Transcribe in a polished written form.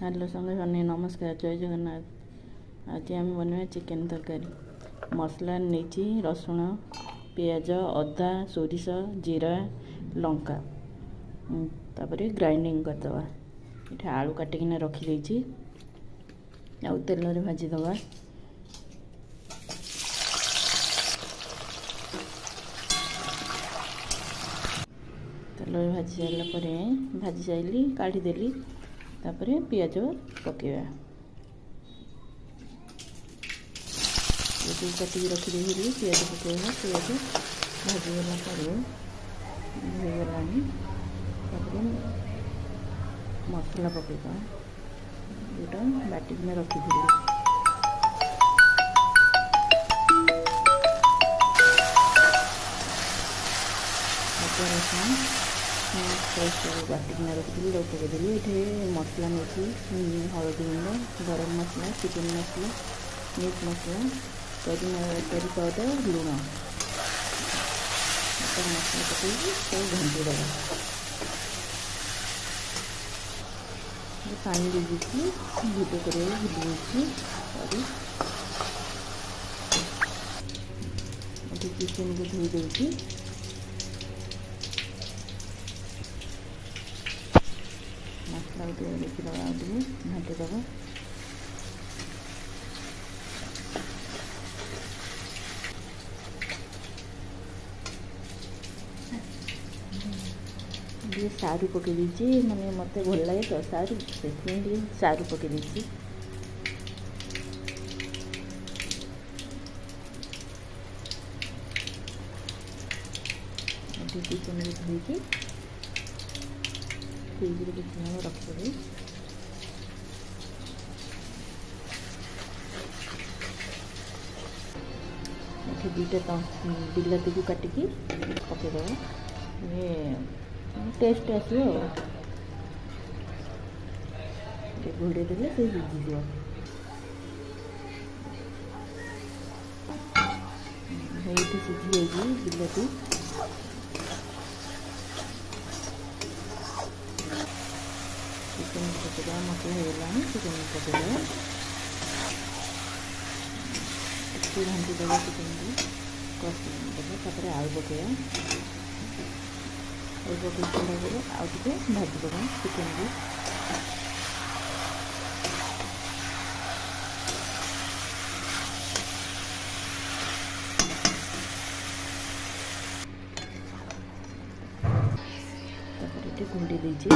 Hello संगे भाई नमस्कार जय जगन्नाथ। आज आम बनवा चिकेन तरकारी। मसला नहीं रसुण पियाज अदा सोरिष जीरा लंका तापर ग्राइंडिंग करदे। ये आलू काटिकिना रखी आउ तेल रे भाजीदवा। तेल रे भाजी सारा पर भाजी साइली काढ़ीदेली। तापर पियाज पकेवा काटिक रखिदेली पियाज पकेवा। पियाज भाजीगला होगलानी मसला पकेवा जोटा बाटिकिना रखिदेली। अदा रसुण पेस्ट बाटिकिना रखी पकईदेली। ये मसला नहीं हलदी गुंड गरम मसला चिकेन मसला मीट मसला करी पाउडर लुण मसला पकईकि सब घंटी दबा। पानी दे भिडियो कर चिकेन को धोई देती मसला देखी दबा घाटी दबा। ये सारू पकई दीची माने मत भल लगे तो सारू से सारू पकई दीची। चिकेन धोईकी फ्रिज में रखी दुईटा बिलाती को काटिकी पकईदे। ये टेस्ट आसो घोड़े देले से सीझीज। ये सीझी जाएगी बिलाती। चिकेन पकड़ा मसला होगा चिकेन पकड़ा घंटी देवा। चिकेन को कषी देवा आलू पकड़ा आलू पकई सारा आउ टे भाजीदे चिकेन को। घोड़ी देती